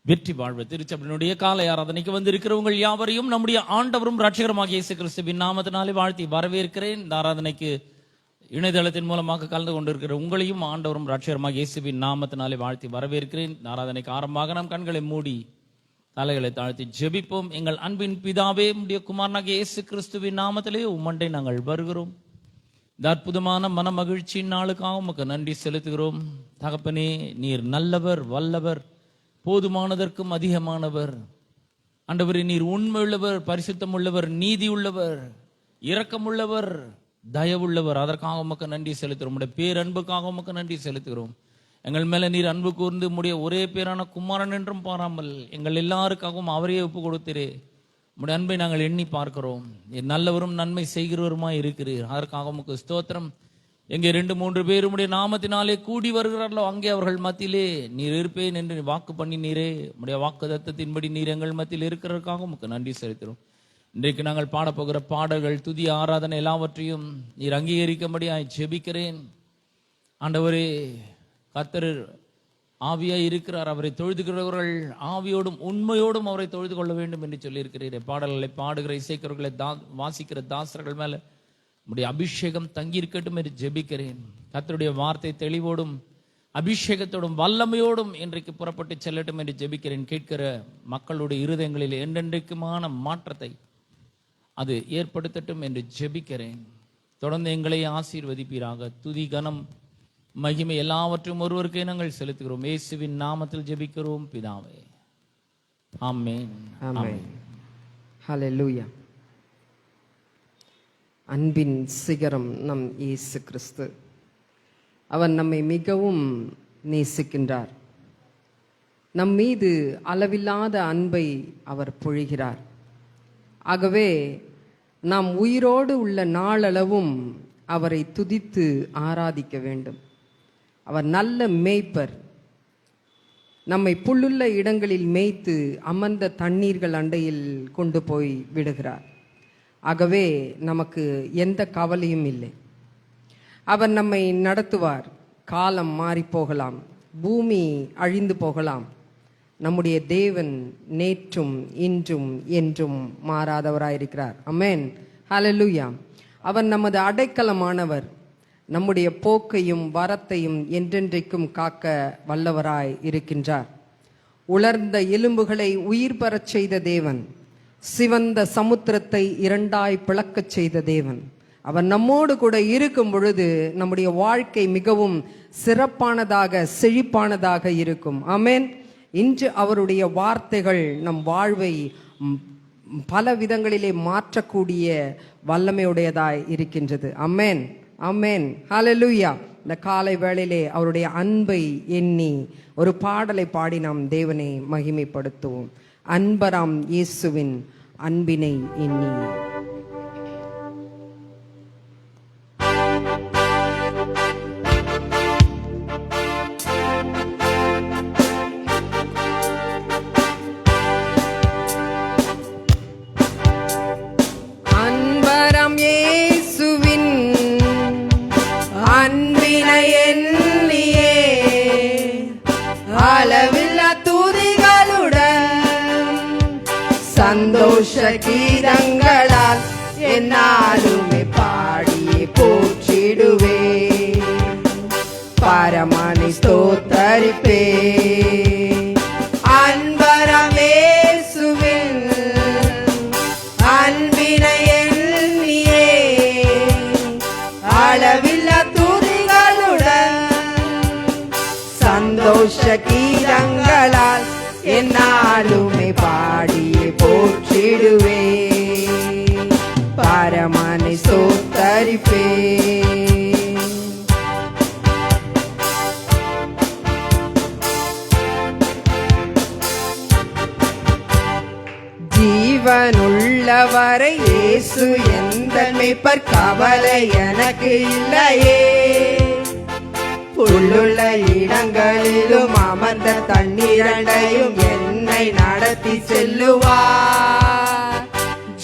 வெற்றி வாழ்வு திருச்சபையினுடைய காலை ஆராதனைக்கு வந்திருக்கிறவங்கள் யாவரையும் நம்முடைய ஆண்டவரும் ரட்சகருமாகிய இயேசு கிறிஸ்துவின் நாமத்தினாலே வாழ்த்தி வரவேற்கிறேன். இந்த ஆராதனைக்கு இணையதளத்தின் மூலமாக கலந்து கொண்டிருக்கிற உங்களையும் ஆண்டவரும் ரட்சகருமாகிய இயேசுவின் நாமத்தினாலே வாழ்த்தி வரவேற்கிறேன். இந்த ஆராதனைக்கு ஆரம்பமாக நாம் கண்களை மூடி தலைகளை தாழ்த்தி ஜெபிப்போம். எங்கள் அன்பின் பிதாவே, உம்முடைய குமாரனாகிய இயேசு கிறிஸ்துவின் நாமத்திலே உம்மண்டை நாங்கள் வருகிறோம். இந்த அற்புதமான மன மகிழ்ச்சியின் நாளுக்காக உமக்கு நன்றி செலுத்துகிறோம். தகப்பனே, நீர் நல்லவர், வல்லவர், போதுமானதற்கும் அதிகமானவர். ஆண்டவரே, நீர் உண்மை உள்ளவர், பரிசுத்தம் உள்ளவர், நீதி உள்ளவர், இரக்கமுள்ளவர், தயவுள்ளவர். அதற்காக உமக்கு நன்றி செலுத்துகிறோம். உம்முடைய பேரன்புக்காக உமக்கு நன்றி செலுத்துகிறோம். எங்கள் மேல நீர் அன்பு கூர்ந்து உம்முடைய ஒரே பேரான குமாரன் என்றும் பாராமல் எங்கள் எல்லாருக்காகவும் அவரையே ஒப்பு கொடுத்தீரே. உம்முடைய அன்பை நாங்கள் எண்ணி பார்க்கிறோம். நீர் நல்லவரும் நன்மை செய்கிறவருமாய் இருக்கிறீர். அதற்காக உமக்கு ஸ்தோத்திரம். எங்கே 2-3 பேர் உம்முடைய நாமத்தினாலே கூடி வருகிறார்களோ அங்கே அவர்கள் மத்தியிலே நீர் இருப்பேன் என்று வாக்கு பண்ணி நீரே. உம்முடைய வாக்கு தத்தத்தின்படி நீர் எங்கள் மத்தியில் இருக்கிறதுக்காக உமக்கு நன்றி செலுத்துகிறோம். இன்றைக்கு நாங்கள் பாடப்போகிற பாடல்கள், துதி, ஆராதனை எல்லாவற்றையும் நீர் அங்கீகரிக்கும்படியாய் ஜெபிக்கிறேன். ஆண்டவரே, கர்த்தர் ஆவியாய் இருக்கிறார். அவரை தொழுதுகிறவர்கள் ஆவியோடும் உண்மையோடும் அவரை தொழுது கொள்ள வேண்டும் என்று சொல்லியிருக்கிறீர். பாடல்களை பாடுகிற இசைக்கிறவர்களை வாசிக்கிற தாசர்கள் மேல உம்முடைய அபிஷேகம் தங்கியிருக்கட்டும் என்று ஜெபிக்கிறேன். கர்த்தருடைய வார்த்தை தெளிவோடும் அபிஷேகத்தோடும் வல்லமையோடும் இன்றைக்கு புறப்பட்டு செல்லட்டும் என்று ஜெபிக்கிறேன். கேட்கிற மக்களுடைய இருதயங்களில் என்றென்றைக்குமான மாற்றத்தை அது ஏற்படுத்தட்டும் என்று ஜெபிக்கிறேன். தொடர்ந்து எங்களை ஆசீர்வதிப்பீராக. துதி, கனம், மகிமை எல்லாவற்றையும் ஒருவருக்கே நாங்கள் செலுத்துகிறோம். இயேசுவின் நாமத்தில் ஜெபிக்கிறோம் பிதாவே, ஆமென். ஆமென். ஹல்லேலூயா. அன்பின் சிகரம் நம் இயேசு கிறிஸ்து. அவர் நம்மை மிகவும் நேசிக்கின்றார். நம் மீது அளவில்லாத அன்பை அவர் பொழிகிறார். ஆகவே நாம் உயிரோடு உள்ள நாளளவும் அவரை துதித்து ஆராதிக்க வேண்டும். அவர் நல்ல மேய்ப்பர். நம்மை புல்லுள்ள இடங்களில் மேய்த்து அமர்ந்த தண்ணீர்கள் அண்டையில் கொண்டு போய் விடுகிறார். ஆகவே நமக்கு எந்த கவலையும் இல்லை. அவர் நம்மை நடத்துவார். காலம் மாறி போகலாம், பூமி அழிந்து போகலாம். நம்முடைய தேவன் நேற்றும் இன்றும் என்றும் மாறாதவராயிருக்கிறார். ஆமென். ஹல்லேலூயா. அவர் நமது அடைக்கலமானவர். நம்முடைய போக்கையும் வரத்தையும் என்றென்றைக்கும் காக்க வல்லவராய் இருக்கின்றார். உலர்ந்த எலும்புகளை உயிர் பெறச் செய்த தேவன், சிவந்த சமுத்திரத்தை 2ஆய் பிளக்கச் செய்த தேவன். அவர் நம்மோடு கூட இருக்கும் பொழுது நம்முடைய வாழ்க்கை மிகவும் சிறப்பானதாக, செழிப்பானதாக இருக்கும். ஆமென். இன்று அவருடைய வார்த்தைகள் நம் வாழ்வை பல விதங்களிலே மாற்றக்கூடிய வல்லமையுடையதாய் இருக்கின்றது. ஆமென், ஆமென், ஹல்லேலூயா. இந்த காலை வேளையிலே அவருடைய அன்பை எண்ணி ஒரு பாடலை பாடி நாம் தேவனை மகிமைப்படுத்துவோம். அன்பராம் இயேசுவின் அன்பினை எண்ணி. அன்பராம் இயேசுவின் அன்பினை எண்ணியே அளவில்லா சந்தோஷ கீதங்களால் என்னாலுமே பாடியே போற்றிடுவே. பரமனை ஸ்தோத்தரிப்பே. அன்பராம் இயேசுவின் அன்பினை எண்ணியே அளவில்லா துதிகளுடன் சந்தோஷ கீதங்களால் என்னாலுமே பாடியே போற்றிடுவே. பரமனை ஸ்தோத்தரிப்பே. ஜீவனுள்ளவரை இயேசு எந்தன் மேய்ப்பர், கவலை எனக்கு இல்லையே. புல்லுள்ள இடங்களிலும் அமர்ந்த தண்ணீரண்டையும் என்னை நடத்தி செல்லுவார்.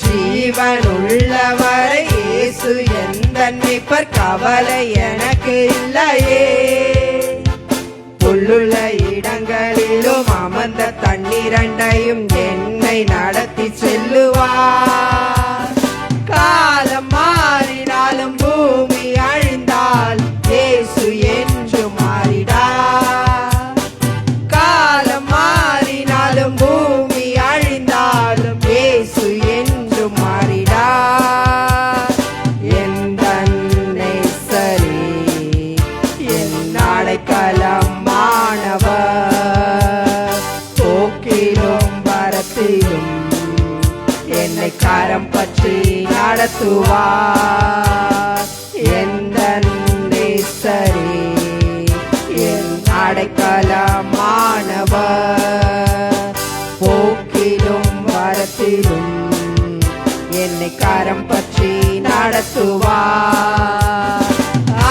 ஜீவனுள்ளவரை இயேசு எந்தன் மேய்ப்பர், கவலை எனக்கு இல்லையே. புல்லுள்ள இடங்களிலும் அமர்ந்த தண்ணீர் என்னை நடத்தி செல்லுவார். காலம் மாறினாலும் பூமி அழிந்தால் இயேசு என்று மாறிடார். காலம் மாறினாலும் பூமி அழிந்தாலும் இயேசு என்று மாறிடார். எந்தன்னை சரி என் அடைக்கலமானவர், போக்கிலும் வரத்திலும் என்னை கரம் பற்றி நடத்துவார். எந்தன்னை சரி என் அடைக்கலமானவர், போக்கிலும் வரத்திலும் என்னை கரம் பற்றி நடத்துவார்.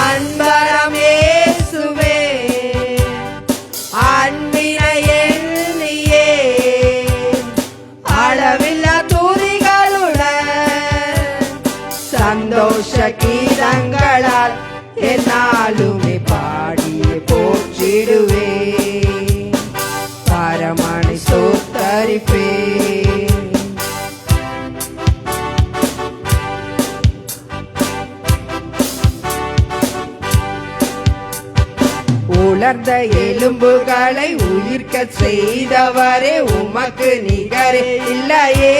அன்பரம் இயேசுவே அன்பினை எண்ணியே அளவில்லா துதிகளுடன் சந்தோஷ கீதங்களால் என்னாலுமே பாடியே போற்றிடுவே, பரமனை ஸ்தோத்தரிப்பே. உலர்ந்த எலும்புகளை உயிர்க்க செய்தவரே உமக்கு நிகரே இல்லையே.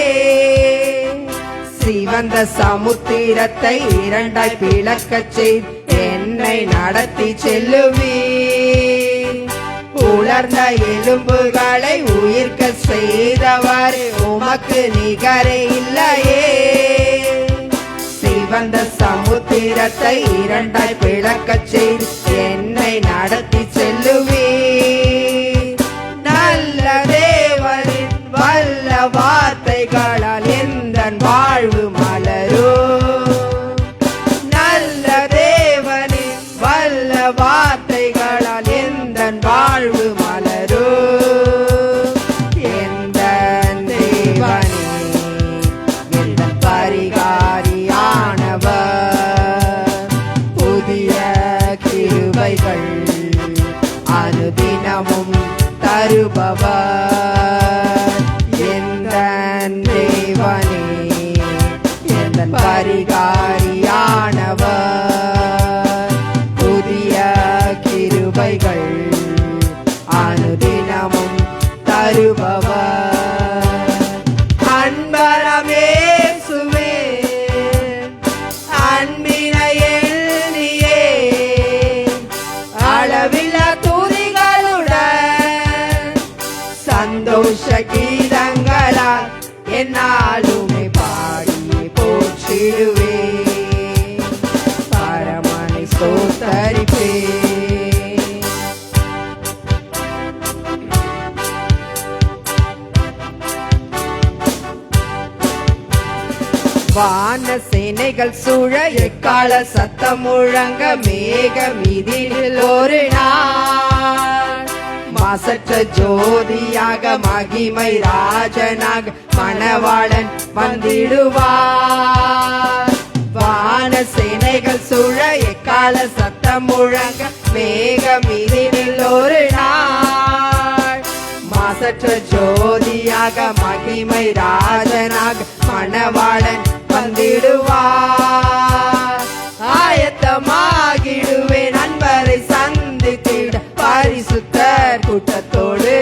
சிவந்த சமுத்திரத்தை இரண்டாய் பிளக்கச் செய்து என்னை நடத்தி செல்லுவீர். உலர்ந்த எலும்புகளை உயிர்க்க செய்தவரே உமக்கு நிகரே இல்லையே. சிவந்த சமுத்திரத்தை இரண்டாய் பிளக்கச் செய்து என்னை நடத்தி செல்லுவீர். நல்ல தேவனின் வல்ல வார்த்தைகளால் எந்தன் வாழ்வு மலரும். நல்ல தேவனின் வல்ல வார்த்தைகளால் எந்தன் வாழ்வு மலரும். எந்தன் தேவனே எந்தன் பரிகாரியானவர், புதிய கிருபைகள் அனுதினமும் தருபவர். எந்தன் தேவனே எந்தன் பரிகாரியானவர், புதிய கிருபைகள் அனுதினமும் தருபவர். அன்பரம் இயேசுவே அன்பினை எண்ணியே அளவில்லா துதிகளுடன் சந்தோஷ கீதங்களால் என்னாலுமே பாடியே போற்றிடுவே, பரமனை ஸ்தோத்தரிப்பே. வான சேனைகள் சூழ எக்கால சத்தம் முழங்க மேக மீதில் ஒரு நாள் மாசற்ற ஜோதியாக மகிமை ராஜனாக மணவாளன் வந்திடுவார். வான சேனைகள் சூழ எக்கால சத்தம் முழங்க மேக மீதில் ஒரு நாள் மாசற்ற ஜோதியாக மகிமை ராஜனாக மணவாளன் வந்திடுவார். ஆயத்தமாகிடுவேன் நண்பரை சந்தித்திட பரிசுத்தர் கூட்டத்தோடு.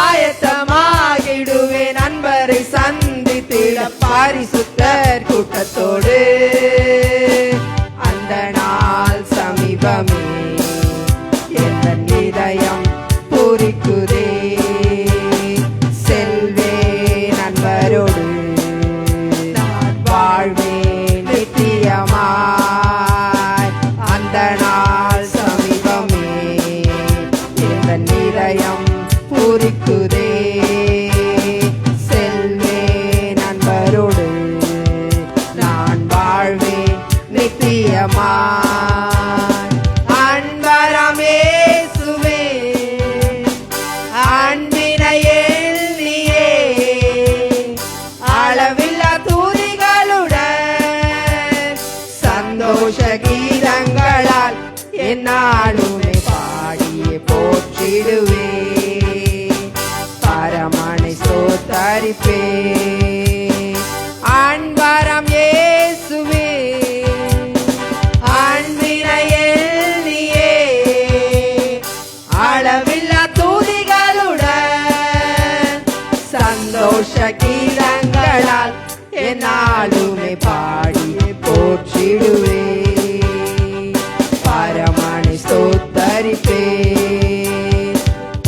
ஆயத்தமாகிடுவேன் நண்பரை சந்தித்திட பரிசுத்தர் கூட்டத்தோடு. அந்த நாள் சமீபமே என் இதயம் பூரிக்குதே. செல்வே நண்பரோடு நான் வாழ்வேன் நித்தியமாய். அந்த நாள் சமீபமே என் இதயம் பூரிக்குதே. செல்வே நண்பரோடு நான் வாழ்வேன் நித்தியமாய். அன்பரம் இயேசுவே அன்பினை எண்ணியே அளவில்லா துதிகளுடன் சந்தோஷ கீதங்களால் என்னாலுமே பாடியே போற்றிடுவே, பரமனை ஸ்தோத்தரிப்பே. அன்பரம் இயேசுவே அன்பினை எண்ணியே அளவில்லா துதிகளுடன் சந்தோஷ கீதங்களால் என்னாலுமே பாடியே போற்றிடுவே. பரமனை ஸ்தோத்தரிப்பே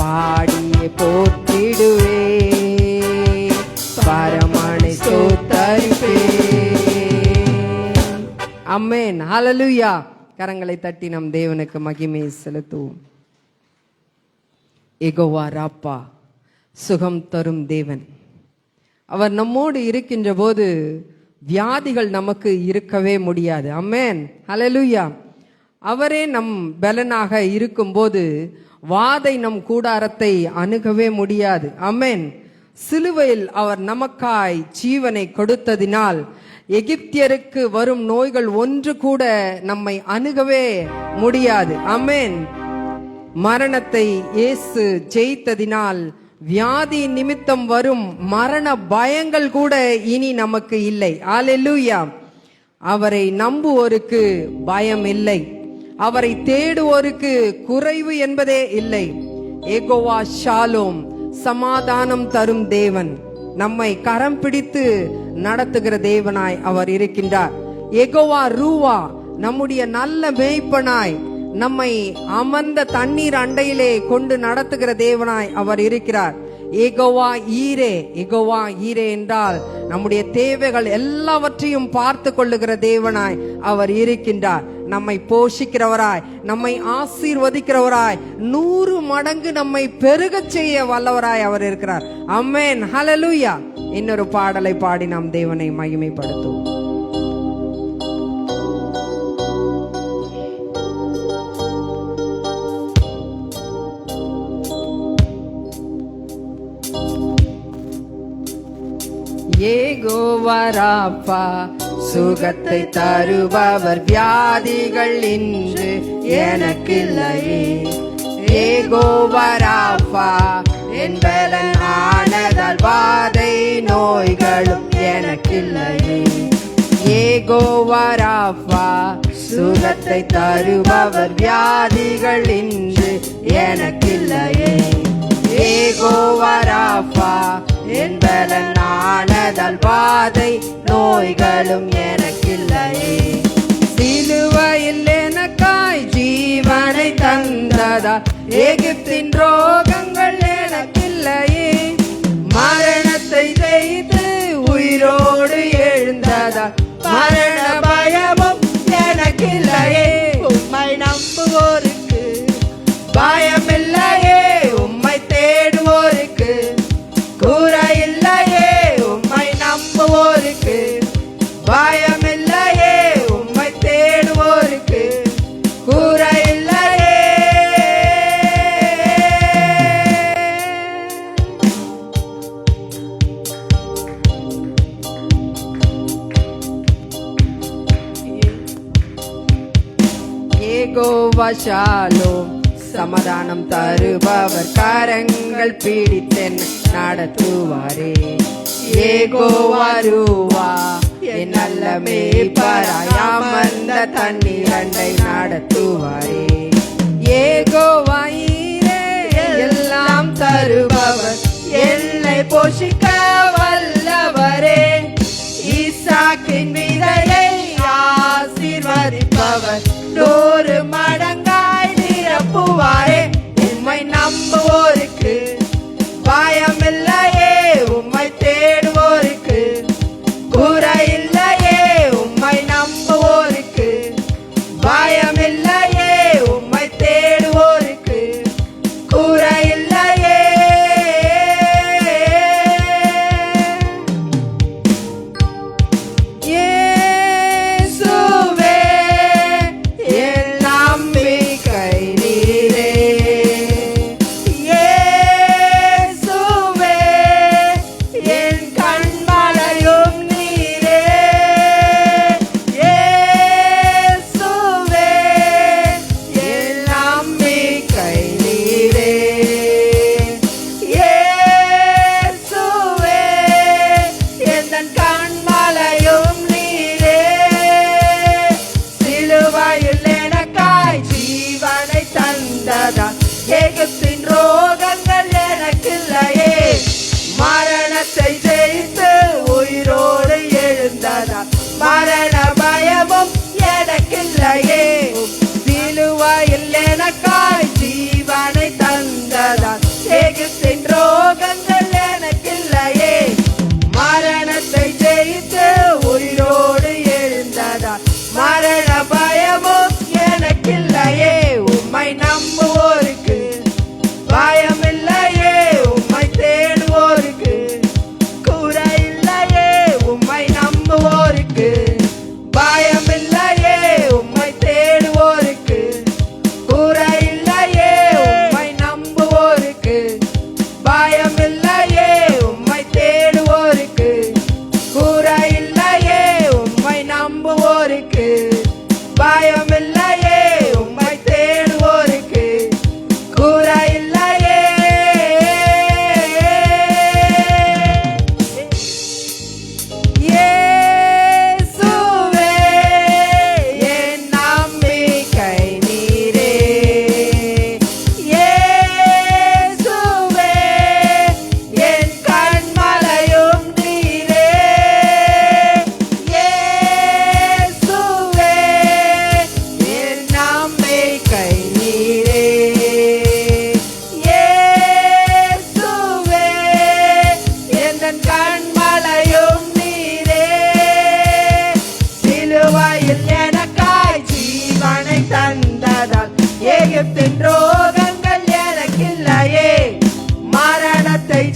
பாடியே போற்றிடுவே. பரமனை ஸ்தோத்தரிப்பே. ஆமென். ஹல்லேலூயா. கரங்களை தட்டி நம் தேவனுக்கு மகிமை செலுத்துவோம். யெகோவா ராப்பா, சுகம் தரும் தேவன். அவர் நம்மோடு இருக்கின்ற போது வியாதிகள் நமக்கு இருக்கவே முடியாது. ஆமென். ஹல்லேலூயா. அவரே நம் பலனாக இருக்கும்போது வாதை நம் கூடாரத்தை அணுகவே முடியாது. ஆமென். சிலுவையில் அவர் நமக்காய் ஜீவனை கொடுத்ததினால் எகிப்தியருக்கு வரும் நோய்கள் ஒன்று கூட நம்மை அணுகவே முடியாது. ஆமென். மரணத்தை இயேசு ஜெயித்ததினால் வியாதி நிமித்தம் வரும் மரண பயங்கள் கூட இனி நமக்கு இல்லை. அல்லேலூயா. அவரை நம்புவோருக்கு பயம் இல்லை. அவரை தேடுவோருக்கு குறைவு என்பதே இல்லை. யெகோவா ஷாலோம், சமாதானம் தரும் தேவன், நம்மை கரம் பிடித்து நடத்துகிற தேவனாய் அவர் இருக்கின்றார். யெகோவா ரூவா, நம்முடைய நல்ல மேய்ப்பனாய் நம்மை அமர்ந்த தண்ணீர் அண்டையிலே கொண்டு நடத்துகிற தேவனாய் அவர் இருக்கிறார். யெகோவா ஈரே, யெகோவா ஈரே என்றால் நம்முடைய தேவைகள் எல்லாவற்றையும் பார்த்து கொள்ளுகிற தேவனாய் அவர் இருக்கின்றார். நம்மை போஷிக்கிறவராய், நம்மை ஆசீர்வதிக்கிறவராய், 100 மடங்கு நம்மை பெருகச் செய்ய வல்லவராய் அவர் இருக்கிறார். ஆமென். ஹல்லேலூயா. இன்னொரு பாடலை பாடி நாம் தேவனை மகிமைப்படுத்துவோம். யெகோவா ராப்பா, சுகத்தை தருபவர், வியாதிகள் இன்று எனக்கில்லையே. யெகோவா ராப்பா, என் பலன் ஆனதால் வாதை நோய்களும் எனக்கில்லையே. யெகோவா ராப்பா, சுகத்தை தருபவர், வியாதிகள் இன்று எனக்கில்லையே. யெகோவா ராப்பா, என் பலன் ஆனதால் வாதை நோய்களும் எனக்கில்லையே. சிலுவையில் எனக்காய் ஜீவனை தந்ததால் எகிப்தின் ரோகங்கள் எனக்கில்லையே. மரணத்தை ஜெயித்து உயிரோடு எழுந்ததால் மரண பயமும் எனக்கில்லையே. உம்மை நம்புவோருக்கு பயமில்லையே. உம்மை தேடுவோருக்கு குறையில்லையே. உம்மை நம்புவோருக்கு பயமில்லையே. உம்மை தேடுவோருக்கு குறையில்லையே. யெகோவா ஷாலோம், சமாதானம் தருபவர், கரங்கள் பிடித்தென் நடத்துவாரே. யெகோவா ரூவா, என் நல்ல மேய்ப்பராய் அமர்ந்த தண்ணீர் அண்டை நடத்துவாரே. யெகோவா ஈரே, எல்லாம் தருபவர், என்னை போஷிக்க வல்லவரே. ஈசாக்கின் விதையை ஆசீர்வதிப்பவர், 100 மடங்காய் நிரப்புவாரே. உம்மை நம்புவோருக்கு பயமில்லையே. உம்மை தேடுவோருக்கு குறையில்லையே. உம்மை நம்புவோருக்கு பயமில்லையே. உம்மை தேடுவோருக்கு குறையில்லையே.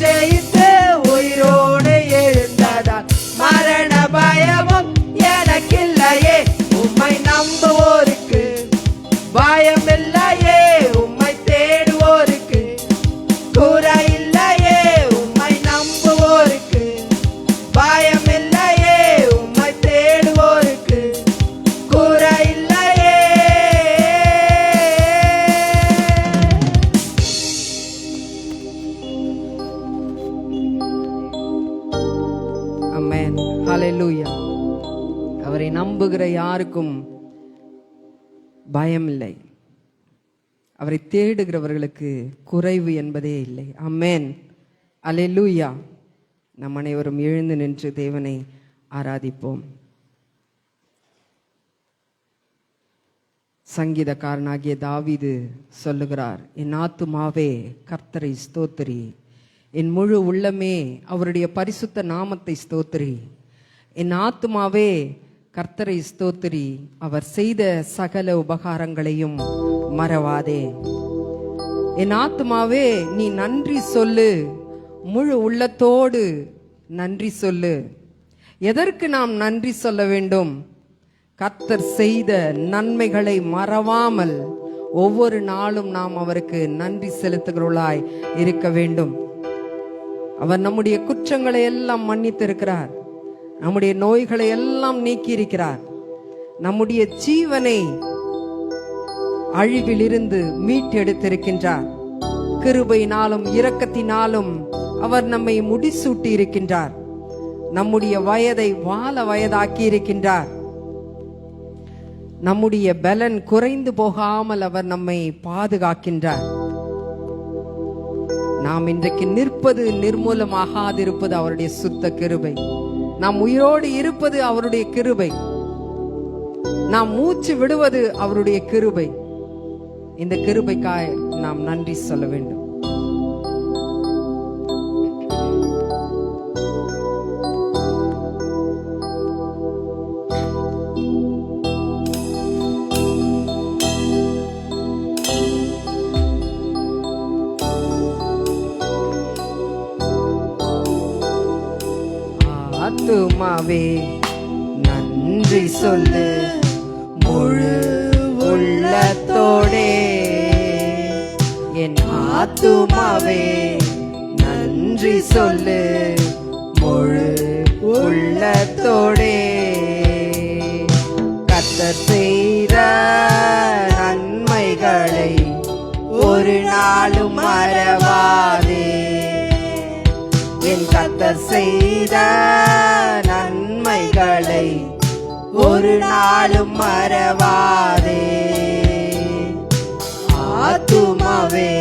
ஜெயித்து உயிரோடு எழுந்ததால் மரண பயமும் எனக்கில்லையே. உம்மை நம்புவோருக்கு பயம் இல்லையே, உம்மை தேடுவோருக்கு குறை இல்லையே. உம்மை நம்புவோருக்கு பயம் இல்லையே, உம்மை தேடுவோருக்கு குறை இல்லையே. ஆமென். ஹல்லேலூயா. அவரை நம்புகிற யாருக்கும் பயம் இல்லை. அவரை தேடுகிறவர்களுக்கு குறைவு என்பதே இல்லை. ஆமென். அல்லேலூயா. நம் அனைவரும் எழுந்து நின்று தேவனை ஆராதிப்போம். சங்கீதக்காரனாகிய தாவீது சொல்லுகிறார், என் ஆத்துமாவே கர்த்தரை ஸ்தோத்திரி, என் முழு உள்ளமே அவருடைய பரிசுத்த நாமத்தை ஸ்தோத்திரி. என் ஆத்துமாவே கர்த்தரை ஸ்தோத்திரி, அவர் செய்த சகல உபகாரங்களையும் மறவாதே. என் ஆத்துமாவே நீ நன்றி சொல்லு, முழு உள்ளத்தோடு நன்றி சொல்லு. எதற்கு நாம் நன்றி சொல்ல வேண்டும்? கர்த்தர் செய்த நன்மைகளை மறவாமல் ஒவ்வொரு நாளும் நாம் அவருக்கு நன்றி செலுத்துகிறவர்களாய் இருக்க வேண்டும். அவர் நம்முடைய குற்றங்களை எல்லாம் மன்னித்திருக்கிறார், நம்முடைய நோய்களை எல்லாம் நீக்கி இருக்கிறார், நம்முடைய ஜீவனை அழிவிலிருந்து மீட்டெடுத்திருக்கின்றார். கிருபையினாலும் இரக்கத்தினாலும் அவர் நம்மை முடிசூட்டி இருக்கின்றார். நம்முடைய வயதை வாழ வயதாக்கி இருக்கின்றார். நம்முடைய பலன் குறைந்து போகாமல் அவர் நம்மை பாதுகாக்கின்றார். நாம் இன்றைக்கு நிற்பது நிர்மூலமாகாதிருப்பது அவருடைய சுத்த கிருபை. நாம் உயிரோடு இருப்பது அவருடைய கிருபை. நாம் மூச்சு விடுவது அவருடைய கிருபை. இந்த கிருபைக்காய் நாம் நன்றி சொல்ல வேண்டும். ஆத்துமாவே நன்றி சொல்லு, முழு உள்ளத்தோடே. என் ஆத்துமாவே நன்றி சொல்லு, முழு உள்ளத்தோடே. கர்த்தர் செய்த நன்மைகளை ஒரு நாளும் மறவாதே. என் கர்த்தர் செய்த நன்மைகளை ஒரு நாளும் மறவாதே. ஆத்துமாவே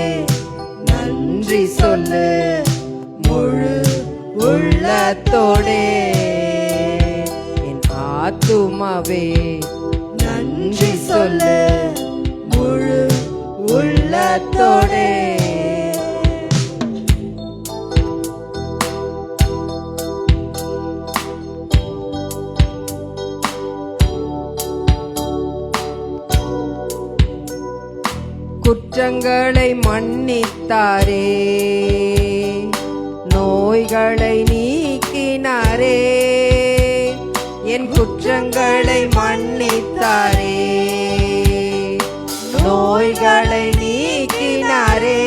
நன்றி சொல்லு, முழு உள்ளத்தோடே. என் ஆத்துமாவே நன்றி சொல்லு, முழு உள்ளத்தோடே. குற்றங்களை மன்னித்தாரே, நோய்களை நீக்கினாரே. என் குற்றங்களை மன்னித்தாரே, நோய்களை நீக்கினாரே.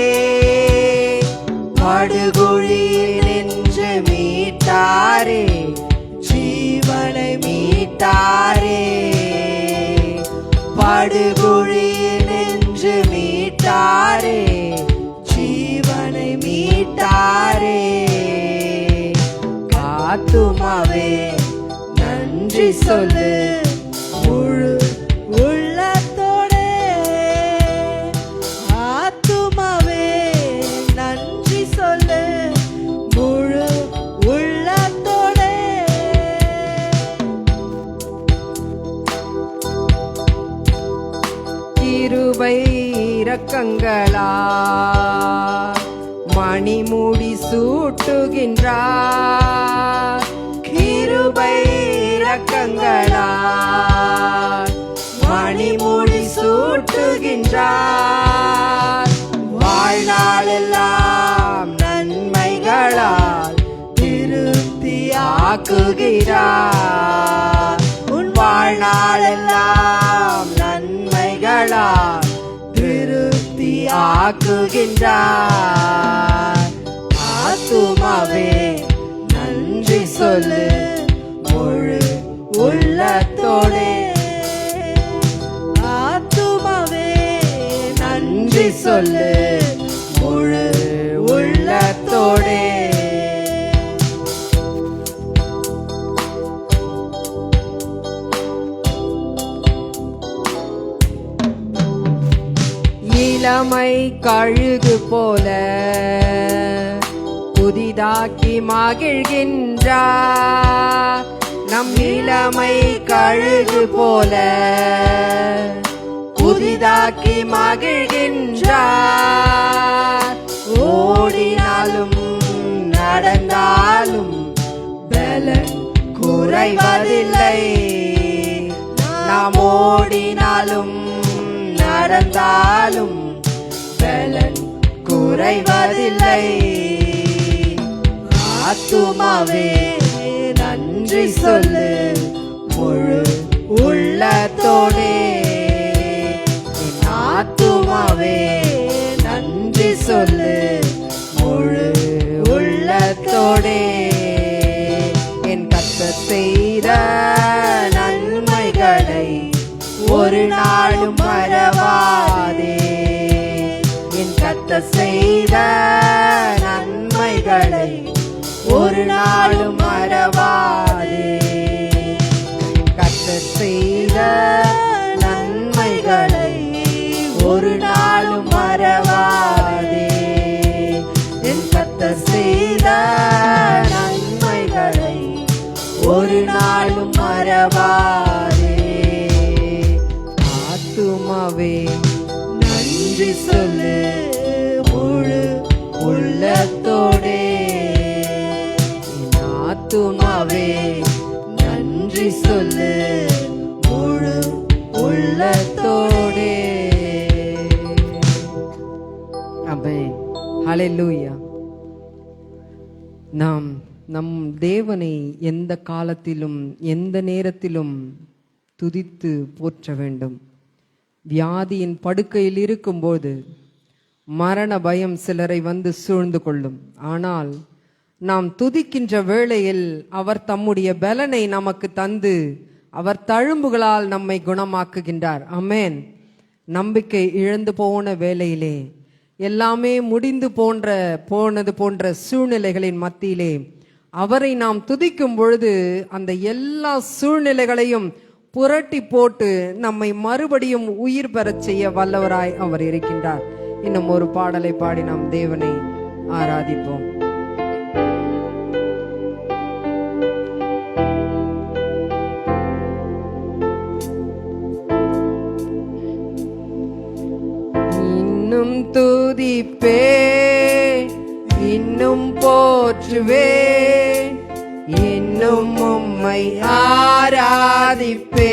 படுகுழியில் நின்று மீட்டாரே, ஜீவனை மீட்டாரே. படுகுழியில் நின்று மீட்டாரே, ஜீவனை மீட்டாரே. ஆத்துமாவே நன்றி சொல்லு, முழு உள்ளத்தோடே. ஆத்துமாவே நன்றி சொல்லு, முழு உள்ளத்தோடே. கிருபை இரக்கங்களா மணிமுடி சூட்டுகின்றார். கிருபை இரக்கங்களா மணிமுடி சூட்டுகின்றார். வாழ்நாளெல்லாம் நன்மைகள் ஆக்குகிறார். உன் வாழ்நாளெல்லாம் நன்மைகளால் திருப்தி ஆக்குகின்றார். ஆத்துமாவே நன்றி சொல்லு முழு உள்ளத்தோடே. ஆத்துமாவே நன்றி சொல்லு முழு உள்ளத்தோடே. இளமை கழுகு போல புதிதாக்கி மகிழ்கின்றார். நம் இளமை கழுகு போல புதிதாக்கி மகிழ்கின்றார். ஓடினாலும் நடந்தாலும் பலன் குறைவதில்லை. நாம் ஓடினாலும் நடந்தாலும் பலன் குறைவதில்லை. ஆத்துமாவே நன்றி சொல்லு முழு உள்ளத்தோடே. ஆத்துமாவே நன்றி சொல்லு முழு உள்ளத்தோடே. என் கர்த்தர் செய்த நன்மைகளை ஒரு நாளும் மறவாதே. என் கர்த்தர் செய்த நன்மைகளை ஒரு நாளும் மறவாதே. கர்த்தர் செய்த நன்மைகளை ஒரு நாளும் மறவாதே. என் கர்த்தர் செய்த நன்மைகளை ஒரு நாளும் மறவாதே. ஆத்துமாவே நன்றி சொல்லு முழு உள்ளத்தோடே. ஆத்துமாவே நன்றி சொல்லு முழு உள்ளத்தோடே. ஆமென். ஹல்லேலூயா. நாம் நம் தேவனை எந்த காலத்திலும் எந்த நேரத்திலும் துதித்து போற்ற வேண்டும். வியாதியின் படுக்கையில் இருக்கும்போது மரண பயம் சிலரை வந்து சூழ்ந்து கொள்ளும். ஆனால் நாம் துதிக்கின்ற வேளையில் அவர் தம்முடைய பலனை நமக்கு தந்து அவர் தழும்புகளால் நம்மை குணமாக்குகின்றார். ஆமென். நம்பிக்கை இழந்து போன வேளையிலே, எல்லாமே முடிந்து போனது போன்ற சூழ்நிலைகளின் மத்தியிலே அவரை நாம் துதிக்கும் பொழுது அந்த எல்லா சூழ்நிலைகளையும் புரட்டி போட்டு நம்மை மறுபடியும் உயிர் பெறச் செய்ய வல்லவராய் அவர் இருக்கின்றார். இன்னும் ஒரு பாடலை பாடி நாம் தேவனை ஆராதிப்போம். இன்னும் துதிப்பே இன்னும் போற்றுவே இன்னும் உம்மை ஆராதிப்பே.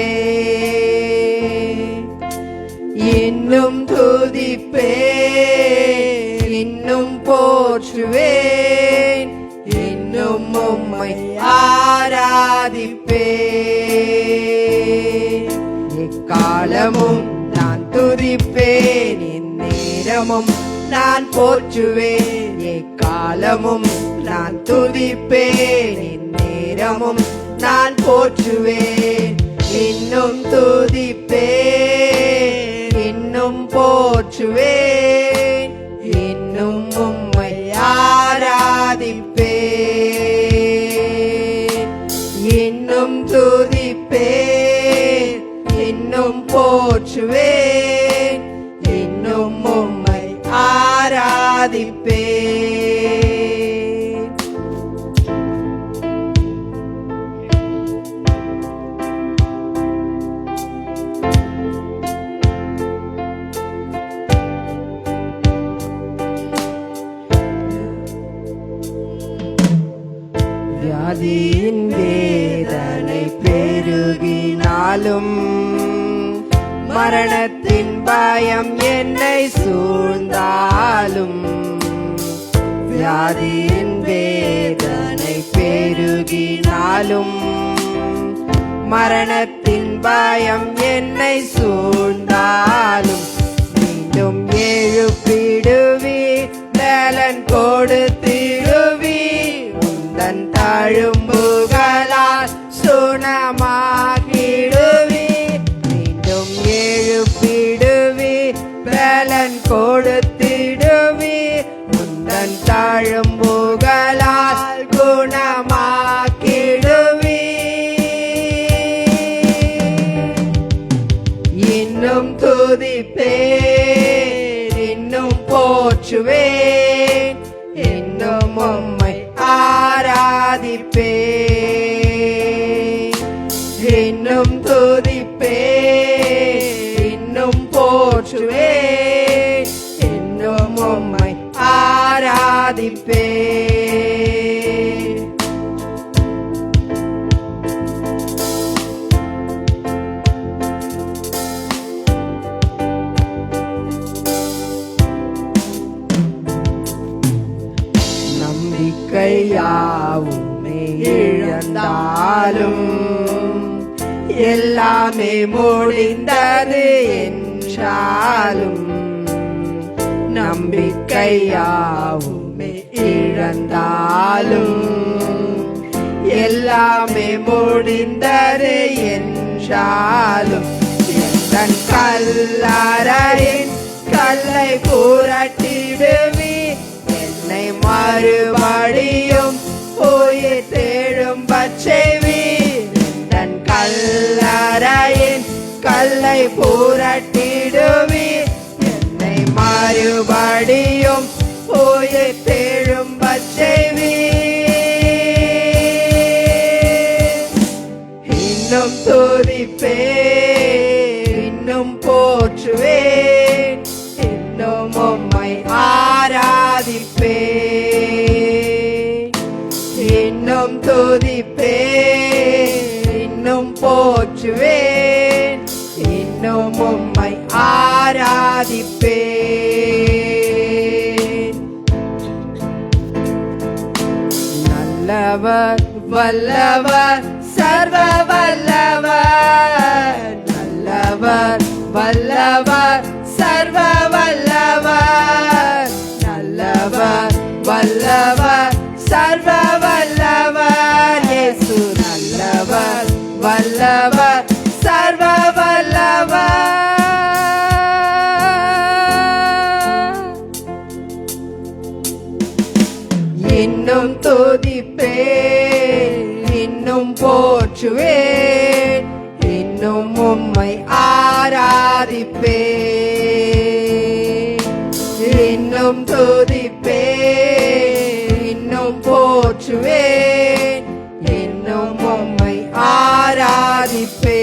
இன்னும் துதிப்பே இன்னும் போற்றுவேன் இன்னும் உம்மை ஆராதிப்பே. எக்காலமும் நான் துதிப்பேன் இந்நேரமும் நான் போற்றுவேன். எக்காலமும் நான் துதிப்பேன் இந்நேரமும் நான் போற்றுவேன். இன்னும் துதிப்பேன் இன்னும் போற்றுவேன் இன்னும் உம்மை ஆராதிப்பேன். இன்னும் துதிப்பேன் இன்னும் போற்றுவேன் இன்னும் உம்மை ஆராதிப்பேன். வியாதியின் வேதனை பெருகினாலும் மரணத்தின் பயம் என்னை சூழ்ந்தாலும் வியாதியின் வேதனை பெருகினாலும் மரணத்தின் பயம் என்னை சூழ்ந்தாலும் மீண்டும் எழுப்பிடுவி பலன் கொடுத்திடுவி உந்தன் தழும்புகளால் சுணமாக்கிடுவி மீண்டும் எழுப்பிடுவி பலன் கொடுத்திடுவி உந்தன் தழும்புகளால் குணமாக்கிடுவி இன்னும் துதிப்பேன் இன்னும் போற்றுவேன் இன்னும் உம்மை ஆராதிப்பேன் இன்னும் துதிப்பேன் இன்னும் போற்றுவேன் இன்னும் உம்மை ஆராதிப்பேன். நம்பிக்கையாவுமே இழந்தாலும் எல்லாமே முடிந்தது என்றாலும் நம்பிக்கையாவுமே இழந்தாலும் எல்லாமே முடிந்தது என்றாலும் என் கல்லறையின் கல்லை புரட்டிடுவி என்னை மறுபடியும் போய் தேடும் பச்சைவி என் கல்லறையின் கல்லை புரட்டிடுவி என்னை மறுபடியும் போய் தேடும் பச்சைவி இன்னும் துதிப்பேன் இன்னும் போற்றுவேன் இன்னும் உம்மை ஆராதிப்பேன் இன்னும் துதிப்பேன் இன்னும் போற்றுவேன் இன்னும் உம்மை ஆராதிப்பேன். நல்லவர் வல்லவர் சர்வ வல்லவர் நல்லவர் வல்லவர் சர்வ வல்லவர் நல்லவர் வல்லவர் சர்வ வல்லவர் இயேசு நல்லவர் வல்லவர் சர்வ வல்லவர். இன்னும் துதிப்பேன் இன்னும் போற்றுவேன் இன்னும் உம்மை ஆராதிப்பேன் இன்னும் துதிப்பேன் இன்னும் போற்றுவேன் இன்னும் உம்மை ஆராதிப்பேன்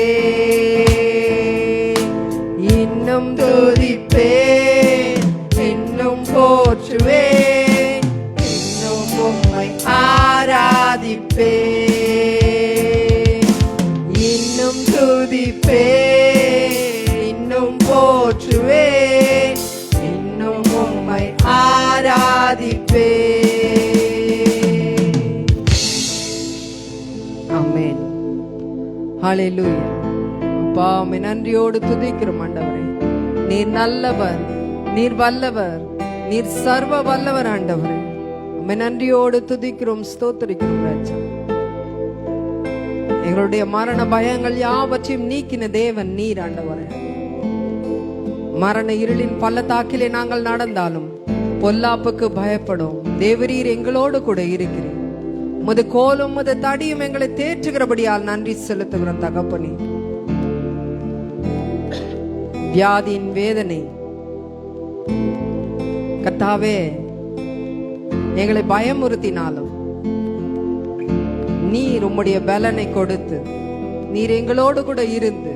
இன்னும் துதிப்பேன் இன்னும் போற்றுவேன் இன்னும் உம்மை ஆராதிப்பேன் இன்னும் துதிப்பேன் இன்னும் போற்றுவேன் இன்னும் உம்மை ஆராதிப்பேன். ஆமென். ஹல்லேலூயா. அப்பா உம்மை நன்றியோடு துதிக்கிறோம் ஆண்டவரே. நீர் நல்லவர், நீர் வல்லவர், நீர் சர்வ வல்லவர் ஆண்டவரே. உம்மை நன்றியோடு துதிக்கிறோம், ஸ்தோத்திரிக்கிறோம் ராஜா. எங்களுடைய மரண பயங்கள் யாவற்றையும் நீக்கின தேவன் நீர் ஆண்டவரே. மரண இருளின் பள்ளத்தாக்கிலே நாங்கள் நடந்தாலும் பொல்லாப்புக்கு பயப்படும் தேவரீர் எங்களோடு கூட இருக்கிறீர். உமது கோலும் உமது தடியும் எங்களை தேற்றுகிறபடியால் நன்றி செலுத்துகிறோம் தகப்பனே. வியாதியின் வேதனை கர்த்தாவே எங்களை பயமுறுத்தினாலும் நீர் உம்முடைய பலனை கொடுத்து நீர் எங்களோடு கூட இருந்து